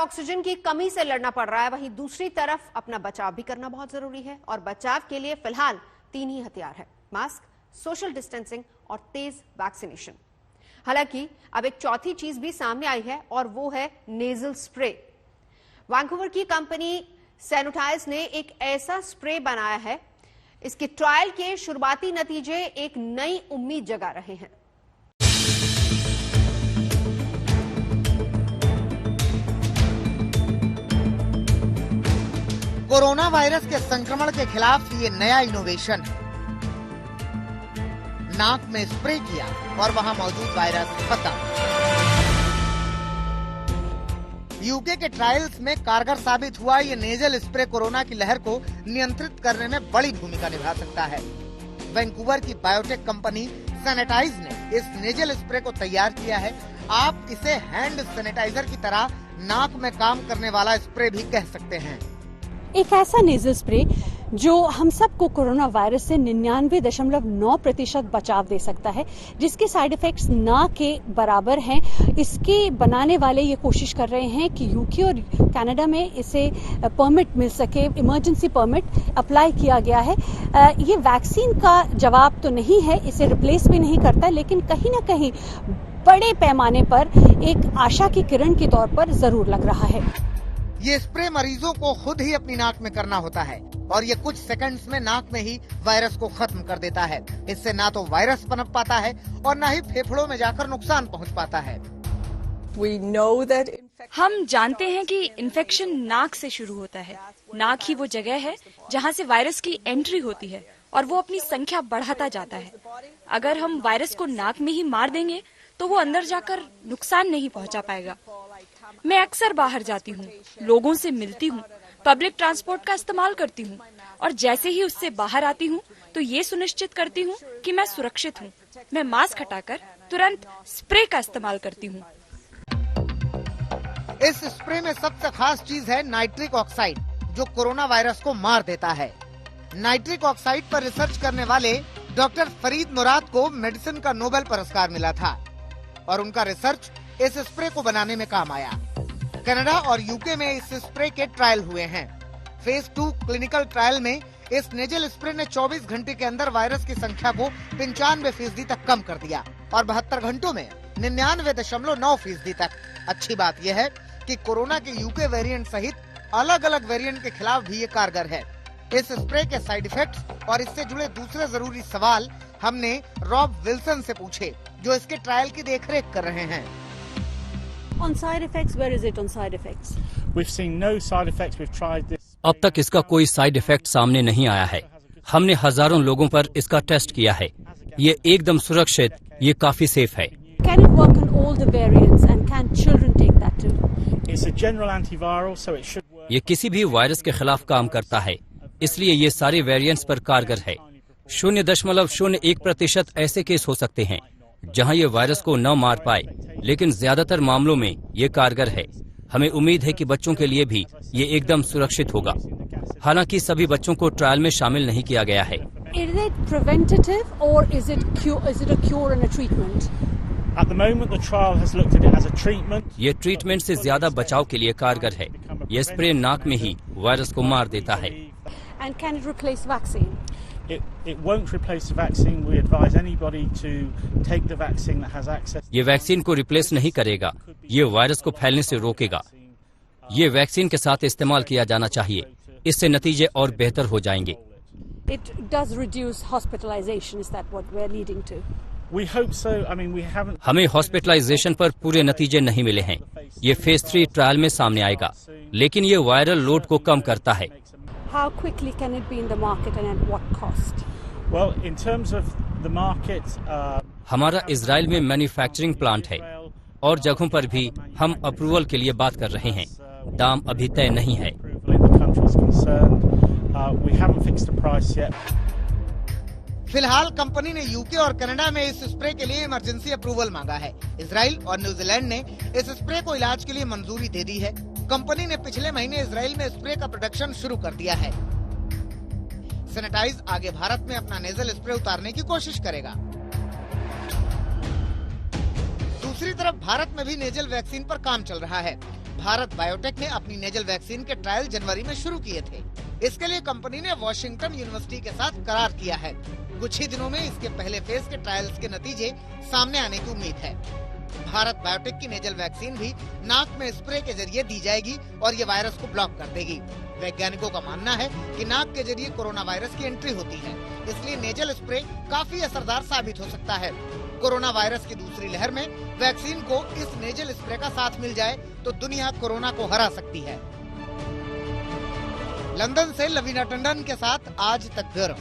Oxygen की कमी से लड़ना पड़ रहा है, वहीं दूसरी तरफ अपना बचाव भी करना बहुत जरूरी है। और बचाव के लिए फिलहाल 3 ही हथियार है: मास्क, सोशल डिस्टेंसिंग और तेज वैक्सीनेशन। हालांकि अब एक चौथी चीज भी सामने आई है और वो है नेजल स्प्रे। वैंकूवर की कंपनी सैनिटाइज ने एक ऐसा स्प्रे बनाया है, इसके ट्रायल के शुरुआती नतीजे एक नई उम्मीद जगा रहे हैं। कोरोना वायरस के संक्रमण के खिलाफ ये नया इनोवेशन है। नाक में स्प्रे किया और वहां मौजूद वायरस खत्म। यूके के ट्रायल्स में कारगर साबित हुआ ये नेजल स्प्रे कोरोना की लहर को नियंत्रित करने में बड़ी भूमिका निभा सकता है। वैंकूवर की बायोटेक कंपनी सैनिटाइज ने इस नेजल स्प्रे को तैयार किया है। आप इसे हैंड सैनिटाइजर की तरह नाक में काम करने वाला स्प्रे भी कह सकते हैं। एक ऐसा नेजल स्प्रे जो हम सबको कोरोना वायरस से 99.9% बचाव दे सकता है, जिसके साइड इफेक्ट्स ना के बराबर हैं। इसके बनाने वाले ये कोशिश कर रहे हैं कि यूके और कनाडा में इसे परमिट मिल सके, इमरजेंसी परमिट अप्लाई किया गया है। ये वैक्सीन का जवाब तो नहीं है, इसे रिप्लेस भी नहीं करता, लेकिन कहीं ना कहीं बड़े पैमाने पर एक आशा की किरण के तौर पर जरूर लग रहा है। ये स्प्रे मरीजों को खुद ही अपनी नाक में करना होता है और ये कुछ सेकंड्स में नाक में ही वायरस को खत्म कर देता है। इससे ना तो वायरस पनप पाता है और ना ही फेफड़ों में जाकर नुकसान पहुंच पाता है। हम जानते हैं कि इन्फेक्शन नाक से शुरू होता है। नाक ही वो जगह है जहां से वायरस की एंट्री होती है और वो अपनी संख्या बढ़ाता जाता है। अगर हम वायरस को नाक में ही मार देंगे तो वो अंदर जाकर नुकसान नहीं पहुंचा पाएगा। मैं अक्सर बाहर जाती हूँ, लोगों से मिलती हूँ, पब्लिक ट्रांसपोर्ट का इस्तेमाल करती हूँ और जैसे ही उससे बाहर आती हूँ तो ये सुनिश्चित करती हूँ कि मैं सुरक्षित हूँ। मैं मास्क हटाकर तुरंत स्प्रे का इस्तेमाल करती हूँ। इस स्प्रे में सबसे खास चीज है नाइट्रिक ऑक्साइड, जो कोरोना वायरस को मार देता है। नाइट्रिक ऑक्साइड पर रिसर्च करने वाले डॉक्टर फरीद मुराद को मेडिसिन का नोबेल पुरस्कार मिला था और उनका रिसर्च इस स्प्रे को बनाने में काम आया। कनाडा और यूके में इस स्प्रे के ट्रायल हुए हैं। फेज 2 क्लिनिकल ट्रायल में इस नेजल स्प्रे ने 24 घंटे के अंदर वायरस की संख्या को 95% तक कम कर दिया और 72 घंटों में 99.9% तक। अच्छी बात यह है कि कोरोना के यूके वेरिएंट सहित अलग अलग वेरिएंट के खिलाफ भी ये कारगर है। इस स्प्रे के साइड इफेक्ट्स और इससे जुड़े दूसरे जरूरी सवाल हमने रॉब विल्सन से पूछे, जो इसके ट्रायल की देखरेख कर रहे हैं। On side effects, where is it on side effects? We've seen no side effects. We've tried this. अब तक इसका कोई साइड इफेक्ट सामने नहीं आया है। हमने हजारों लोगों पर इसका टेस्ट किया है। ये एकदम सुरक्षित, ये काफी सेफ है। Can it work on all the variants and can children take that too? It's a general antiviral, so it should work. ये किसी भी वायरस के खिलाफ काम करता है, इसलिए ये सारे वेरिएंट्स पर कारगर है। 0.01% ऐसे केस हो सकते हैं जहां ये वायरस को न मार पाए, लेकिन ज्यादातर मामलों में ये कारगर है। हमें उम्मीद है कि बच्चों के लिए भी ये एकदम सुरक्षित होगा। हालांकि सभी बच्चों को ट्रायल में शामिल नहीं किया गया है। Is it preventative or is it a cure and a treatment? At the moment, the trial has looked at it as a treatment. ये ट्रीटमेंट से ज्यादा बचाव के लिए कारगर है। ये स्प्रे नाक में ही वायरस को मार देता है। And can it replace vaccine? It won't replace the vaccine. We advise anybody to take the vaccine that has access. ये वैक्सीन को रिप्लेस नहीं करेगा, ये वायरस को फैलने से रोकेगा। ये वैक्सीन के साथ इस्तेमाल किया जाना चाहिए, इससे नतीजे और बेहतर हो जाएंगे। It does reduce hospitalization. Is that what we're leading to? We hope so. I mean, we haven't. हमें हॉस्पिटलाइजेशन पर पूरे नतीजे नहीं मिले हैं। ये फेज 3 ट्रायल में सामने आएगा, लेकिन ये वायरल लोड को कम करता है। How quickly can it be in the market and at what cost? Well, in terms of the market, हमारा इजराइल में मैन्युफैक्चरिंग प्लांट है और जगहों पर भी हम अप्रूवल के लिए बात कर रहे हैं। दाम अभी तय नहीं है। We haven't fixed the price yet. फिलहाल कंपनी ने यूके और कनाडा में इस स्प्रे के लिए इमरजेंसी अप्रूवल मांगा है। इजराइल और न्यूजीलैंड ने इस स्प्रे को इलाज के लिए मंजूरी दे दी है। कंपनी ने पिछले महीने इजराइल में स्प्रे का प्रोडक्शन शुरू कर दिया है। सैनिटाइज आगे भारत में अपना नेजल स्प्रे उतारने की कोशिश करेगा। दूसरी तरफ भारत में भी नेजल वैक्सीन पर काम चल रहा है। भारत बायोटेक ने अपनी नेजल वैक्सीन के ट्रायल जनवरी में शुरू किए थे। इसके लिए कंपनी ने वॉशिंगटन यूनिवर्सिटी के साथ करार किया है। कुछ ही दिनों में इसके पहले फेज के ट्रायल्स के नतीजे सामने आने की उम्मीद है। भारत बायोटेक की नेजल वैक्सीन भी नाक में स्प्रे के जरिए दी जाएगी और ये वायरस को ब्लॉक कर देगी। वैज्ञानिकों का मानना है कि नाक के जरिए कोरोना वायरस की एंट्री होती है, इसलिए नेजल स्प्रे काफी असरदार साबित हो सकता है। कोरोना वायरस की दूसरी लहर में वैक्सीन को इस नेजल स्प्रे का साथ मिल जाए तो दुनिया कोरोना को हरा सकती है। लंदन से लवीना टंडन के साथ आज तक ब्यूरो।